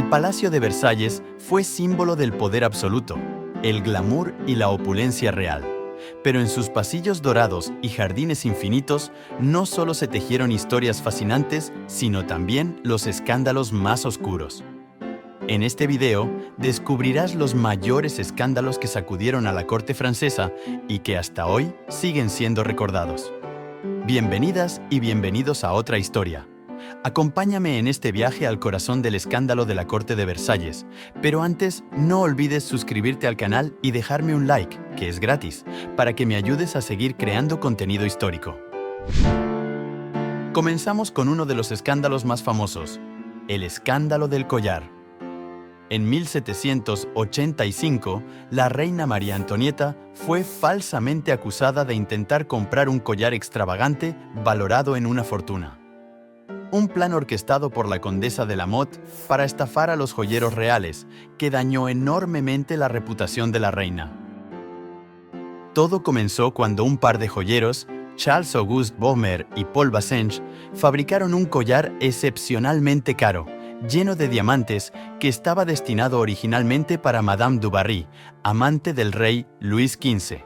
El Palacio de Versalles fue símbolo del poder absoluto, el glamour y la opulencia real. Pero en sus pasillos dorados y jardines infinitos no solo se tejieron historias fascinantes, sino también los escándalos más oscuros. En este video descubrirás los mayores escándalos que sacudieron a la corte francesa y que hasta hoy siguen siendo recordados. Bienvenidas y bienvenidos a otra historia. Acompáñame en este viaje al corazón del escándalo de la corte de Versalles, pero antes no olvides suscribirte al canal y dejarme un like, que es gratis, para que me ayudes a seguir creando contenido histórico. Comenzamos con uno de los escándalos más famosos, el escándalo del collar. En 1785, la reina María Antonieta fue falsamente acusada de intentar comprar un collar extravagante valorado en una fortuna. Un plan orquestado por la condesa de Lamotte para estafar a los joyeros reales, que dañó enormemente la reputación de la reina. Todo comenzó cuando un par de joyeros, Charles-Auguste Baumer y Paul Bassenge, fabricaron un collar excepcionalmente caro, lleno de diamantes, que estaba destinado originalmente para Madame du Barry, amante del rey Luis XV.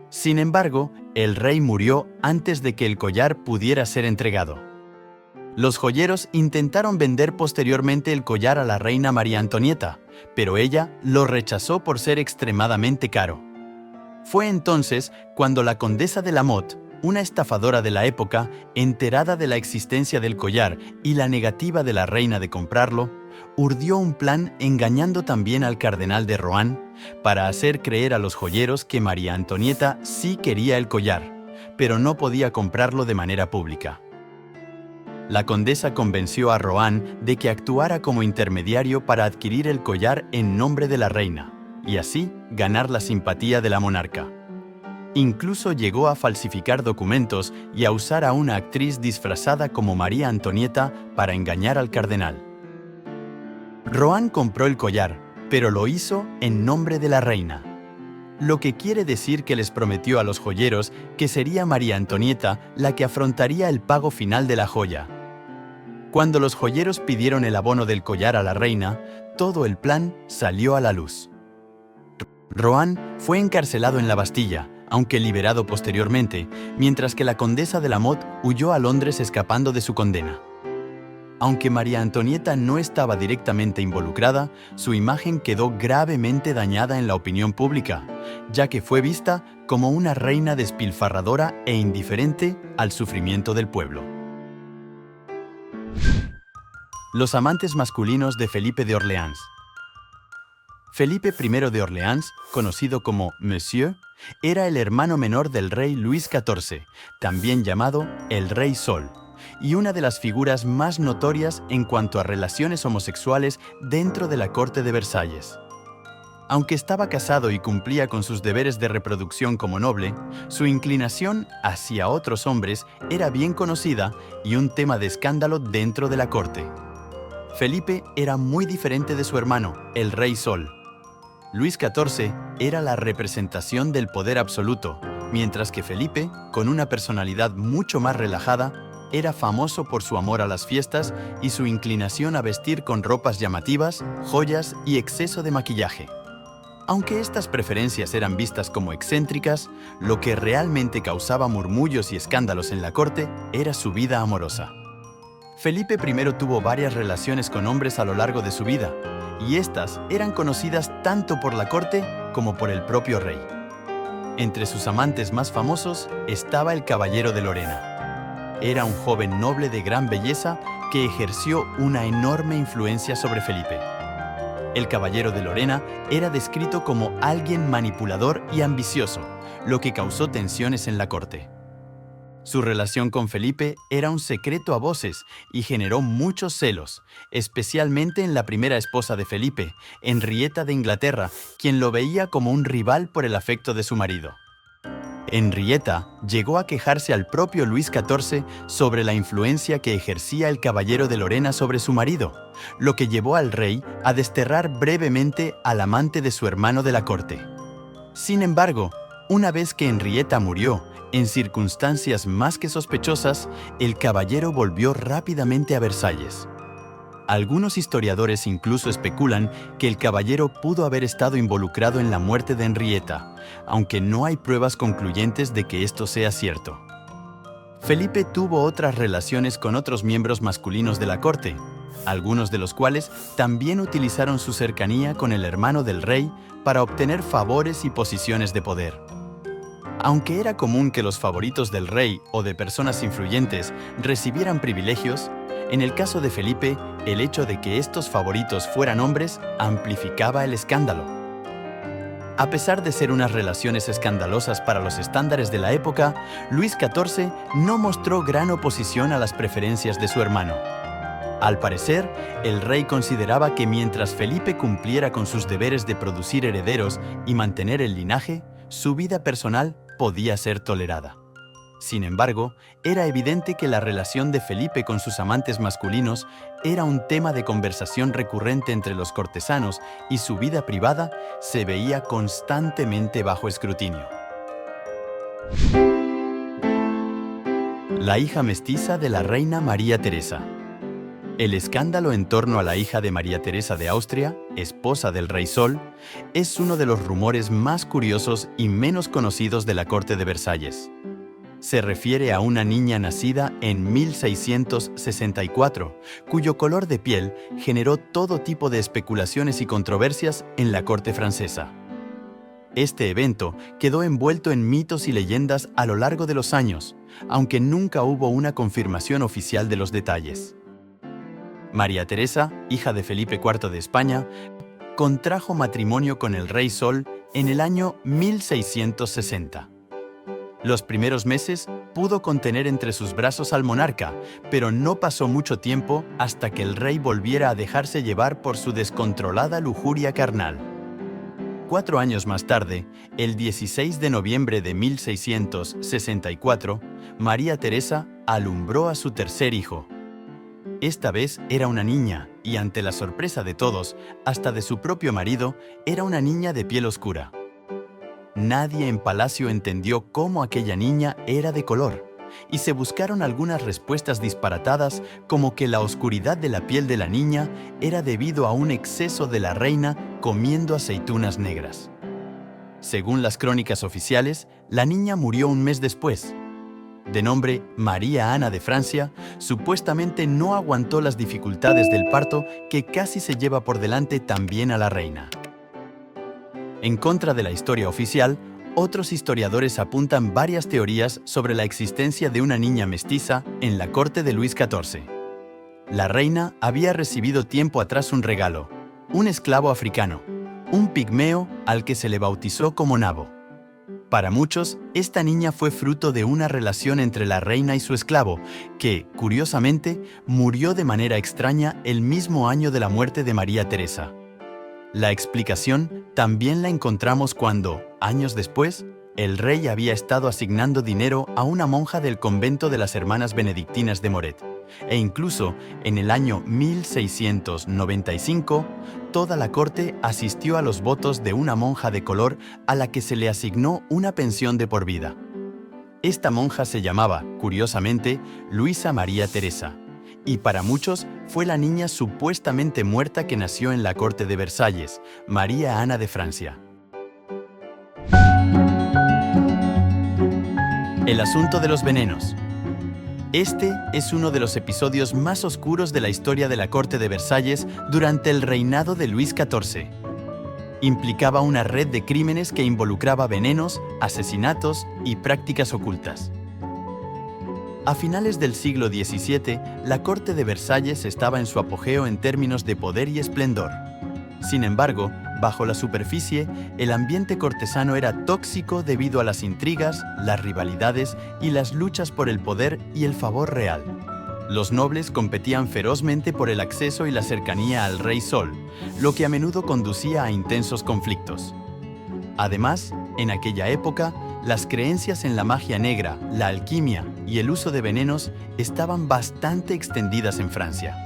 Sin embargo, el rey murió antes de que el collar pudiera ser entregado. Los joyeros intentaron vender posteriormente el collar a la reina María Antonieta, pero ella lo rechazó por ser extremadamente caro. Fue entonces cuando la condesa de Lamotte, una estafadora de la época, enterada de la existencia del collar y la negativa de la reina de comprarlo, urdió un plan engañando también al cardenal de Rohan para hacer creer a los joyeros que María Antonieta sí quería el collar, pero no podía comprarlo de manera pública. La condesa convenció a Rohan de que actuara como intermediario para adquirir el collar en nombre de la reina, y así ganar la simpatía de la monarca. Incluso llegó a falsificar documentos y a usar a una actriz disfrazada como María Antonieta para engañar al cardenal. Rohan compró el collar, pero lo hizo en nombre de la reina, lo que quiere decir que les prometió a los joyeros que sería María Antonieta la que afrontaría el pago final de la joya. Cuando los joyeros pidieron el abono del collar a la reina, todo el plan salió a la luz. Rohan fue encarcelado en la Bastilla, aunque liberado posteriormente, mientras que la condesa de Lamotte huyó a Londres escapando de su condena. Aunque María Antonieta no estaba directamente involucrada, su imagen quedó gravemente dañada en la opinión pública, ya que fue vista como una reina despilfarradora e indiferente al sufrimiento del pueblo. Los amantes masculinos de Felipe de Orleans. Felipe I de Orleans, conocido como Monsieur, era el hermano menor del rey Luis XIV, también llamado el Rey Sol, y una de las figuras más notorias en cuanto a relaciones homosexuales dentro de la corte de Versalles. Aunque estaba casado y cumplía con sus deberes de reproducción como noble, su inclinación hacia otros hombres era bien conocida y un tema de escándalo dentro de la corte. Felipe era muy diferente de su hermano, el Rey Sol. Luis XIV era la representación del poder absoluto, mientras que Felipe, con una personalidad mucho más relajada, era famoso por su amor a las fiestas y su inclinación a vestir con ropas llamativas, joyas y exceso de maquillaje. Aunque estas preferencias eran vistas como excéntricas, lo que realmente causaba murmullos y escándalos en la corte era su vida amorosa. Felipe I tuvo varias relaciones con hombres a lo largo de su vida, y estas eran conocidas tanto por la corte como por el propio rey. Entre sus amantes más famosos estaba el Caballero de Lorena. Era un joven noble de gran belleza que ejerció una enorme influencia sobre Felipe. El Caballero de Lorena era descrito como alguien manipulador y ambicioso, lo que causó tensiones en la corte. Su relación con Felipe era un secreto a voces y generó muchos celos, especialmente en la primera esposa de Felipe, Henrietta de Inglaterra, quien lo veía como un rival por el afecto de su marido. Henrietta llegó a quejarse al propio Luis XIV sobre la influencia que ejercía el Caballero de Lorena sobre su marido, lo que llevó al rey a desterrar brevemente al amante de su hermano de la corte. Sin embargo, una vez que Henrietta murió, en circunstancias más que sospechosas, el caballero volvió rápidamente a Versalles. Algunos historiadores incluso especulan que el caballero pudo haber estado involucrado en la muerte de Henrietta, aunque no hay pruebas concluyentes de que esto sea cierto. Felipe tuvo otras relaciones con otros miembros masculinos de la corte, algunos de los cuales también utilizaron su cercanía con el hermano del rey para obtener favores y posiciones de poder. Aunque era común que los favoritos del rey o de personas influyentes recibieran privilegios, en el caso de Felipe, el hecho de que estos favoritos fueran hombres amplificaba el escándalo. A pesar de ser unas relaciones escandalosas para los estándares de la época, Luis XIV no mostró gran oposición a las preferencias de su hermano. Al parecer, el rey consideraba que mientras Felipe cumpliera con sus deberes de producir herederos y mantener el linaje, su vida personal podía ser tolerada. Sin embargo, era evidente que la relación de Felipe con sus amantes masculinos era un tema de conversación recurrente entre los cortesanos y su vida privada se veía constantemente bajo escrutinio. La hija mestiza de la reina María Teresa. El escándalo en torno a la hija de María Teresa de Austria, esposa del rey Sol, es uno de los rumores más curiosos y menos conocidos de la corte de Versalles. Se refiere a una niña nacida en 1664, cuyo color de piel generó todo tipo de especulaciones y controversias en la corte francesa. Este evento quedó envuelto en mitos y leyendas a lo largo de los años, aunque nunca hubo una confirmación oficial de los detalles. María Teresa, hija de Felipe IV de España, contrajo matrimonio con el rey Sol en el año 1660. Los primeros meses pudo contener entre sus brazos al monarca, pero no pasó mucho tiempo hasta que el rey volviera a dejarse llevar por su descontrolada lujuria carnal. 4 años más tarde, el 16 de noviembre de 1664, María Teresa alumbró a su tercer hijo. Esta vez era una niña y, ante la sorpresa de todos, hasta de su propio marido, era una niña de piel oscura. Nadie en palacio entendió cómo aquella niña era de color, y se buscaron algunas respuestas disparatadas como que la oscuridad de la piel de la niña era debido a un exceso de la reina comiendo aceitunas negras. Según las crónicas oficiales, la niña murió un mes después. De nombre María Ana de Francia, supuestamente no aguantó las dificultades del parto que casi se lleva por delante también a la reina. En contra de la historia oficial, otros historiadores apuntan varias teorías sobre la existencia de una niña mestiza en la corte de Luis XIV. La reina había recibido tiempo atrás un regalo, un esclavo africano, un pigmeo al que se le bautizó como Nabo. Para muchos, esta niña fue fruto de una relación entre la reina y su esclavo, que, curiosamente, murió de manera extraña el mismo año de la muerte de María Teresa. La explicación también la encontramos cuando, años después, el rey había estado asignando dinero a una monja del convento de las Hermanas Benedictinas de Moret, e incluso en el año 1695, toda la corte asistió a los votos de una monja de color a la que se le asignó una pensión de por vida. Esta monja se llamaba, curiosamente, Luisa María Teresa, y para muchos fue la niña supuestamente muerta que nació en la corte de Versalles, María Ana de Francia. El asunto de los venenos. Este es uno de los episodios más oscuros de la historia de la corte de Versalles durante el reinado de Luis XIV. Implicaba una red de crímenes que involucraba venenos, asesinatos y prácticas ocultas. A finales del siglo XVII, la corte de Versalles estaba en su apogeo en términos de poder y esplendor. Sin embargo, bajo la superficie, el ambiente cortesano era tóxico debido a las intrigas, las rivalidades y las luchas por el poder y el favor real. Los nobles competían ferozmente por el acceso y la cercanía al rey Sol, lo que a menudo conducía a intensos conflictos. Además, en aquella época, las creencias en la magia negra, la alquimia y el uso de venenos estaban bastante extendidas en Francia.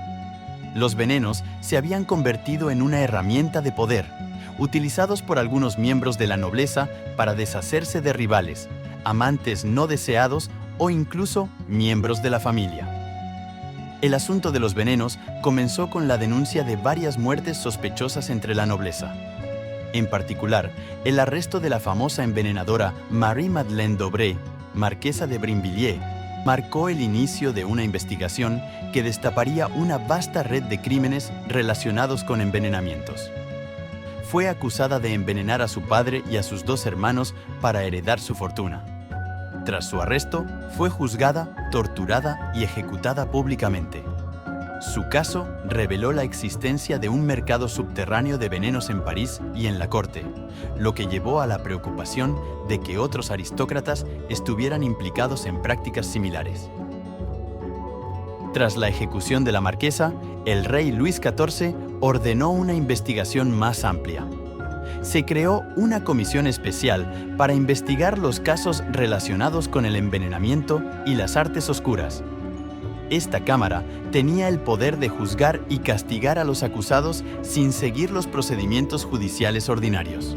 Los venenos se habían convertido en una herramienta de poder, utilizados por algunos miembros de la nobleza para deshacerse de rivales, amantes no deseados o incluso miembros de la familia. El asunto de los venenos comenzó con la denuncia de varias muertes sospechosas entre la nobleza. En particular, el arresto de la famosa envenenadora Marie-Madeleine d'Aubray, marquesa de Brinvilliers, marcó el inicio de una investigación que destaparía una vasta red de crímenes relacionados con envenenamientos. Fue acusada de envenenar a su padre y a sus 2 hermanos para heredar su fortuna. Tras su arresto, fue juzgada, torturada y ejecutada públicamente. Su caso reveló la existencia de un mercado subterráneo de venenos en París y en la corte, lo que llevó a la preocupación de que otros aristócratas estuvieran implicados en prácticas similares. Tras la ejecución de la marquesa, el rey Luis XIV ordenó una investigación más amplia. Se creó una comisión especial para investigar los casos relacionados con el envenenamiento y las artes oscuras. Esta cámara tenía el poder de juzgar y castigar a los acusados sin seguir los procedimientos judiciales ordinarios.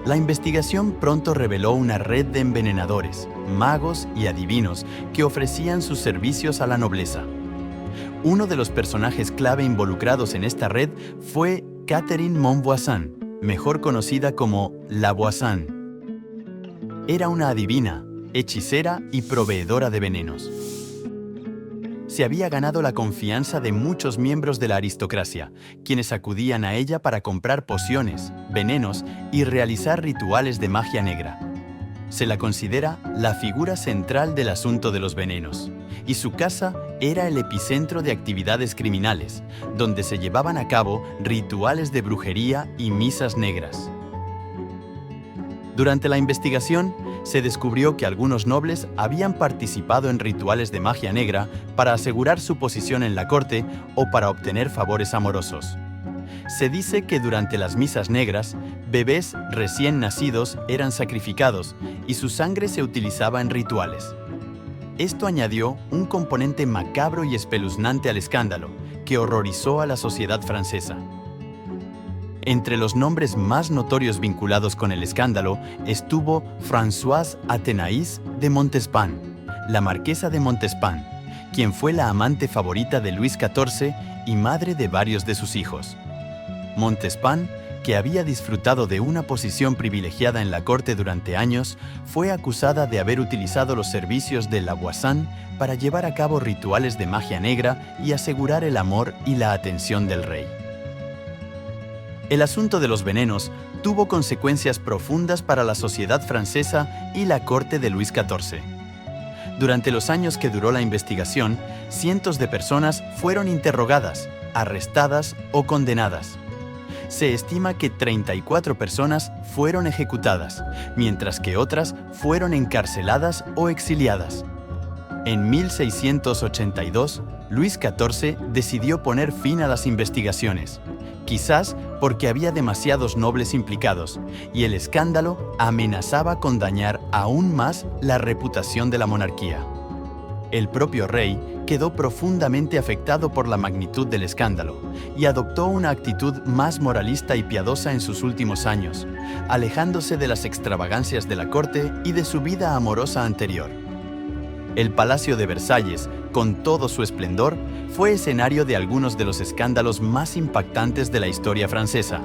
La investigación pronto reveló una red de envenenadores, magos y adivinos que ofrecían sus servicios a la nobleza. Uno de los personajes clave involucrados en esta red fue Catherine Montvoisin, mejor conocida como La Voisin. Era una adivina, hechicera y proveedora de venenos. Se había ganado la confianza de muchos miembros de la aristocracia, quienes acudían a ella para comprar pociones, venenos y realizar rituales de magia negra. Se la considera la figura central del asunto de los venenos, y su casa era el epicentro de actividades criminales, donde se llevaban a cabo rituales de brujería y misas negras. Durante la investigación, se descubrió que algunos nobles habían participado en rituales de magia negra para asegurar su posición en la corte o para obtener favores amorosos. Se dice que durante las misas negras, bebés recién nacidos eran sacrificados y su sangre se utilizaba en rituales. Esto añadió un componente macabro y espeluznante al escándalo, que horrorizó a la sociedad francesa. Entre los nombres más notorios vinculados con el escándalo estuvo Françoise Athénaïs de Montespan, la marquesa de Montespan, quien fue la amante favorita de Luis XIV y madre de varios de sus hijos. Montespan, que había disfrutado de una posición privilegiada en la corte durante años, fue acusada de haber utilizado los servicios de La Voisin para llevar a cabo rituales de magia negra y asegurar el amor y la atención del rey. El asunto de los venenos tuvo consecuencias profundas para la sociedad francesa y la corte de Luis XIV. Durante los años que duró la investigación, cientos de personas fueron interrogadas, arrestadas o condenadas. Se estima que 34 personas fueron ejecutadas, mientras que otras fueron encarceladas o exiliadas. En 1682, Luis XIV decidió poner fin a las investigaciones, quizás porque había demasiados nobles implicados y el escándalo amenazaba con dañar aún más la reputación de la monarquía. El propio rey quedó profundamente afectado por la magnitud del escándalo y adoptó una actitud más moralista y piadosa en sus últimos años, alejándose de las extravagancias de la corte y de su vida amorosa anterior. El Palacio de Versalles, con todo su esplendor, fue escenario de algunos de los escándalos más impactantes de la historia francesa.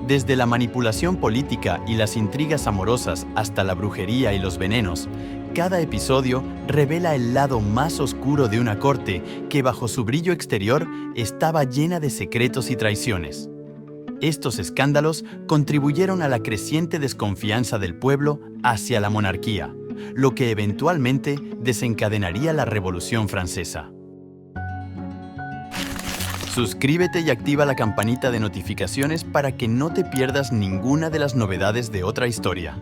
Desde la manipulación política y las intrigas amorosas hasta la brujería y los venenos, cada episodio revela el lado más oscuro de una corte que bajo su brillo exterior estaba llena de secretos y traiciones. Estos escándalos contribuyeron a la creciente desconfianza del pueblo hacia la monarquía, lo que eventualmente desencadenaría la Revolución Francesa. Suscríbete y activa la campanita de notificaciones para que no te pierdas ninguna de las novedades de Otra Historia.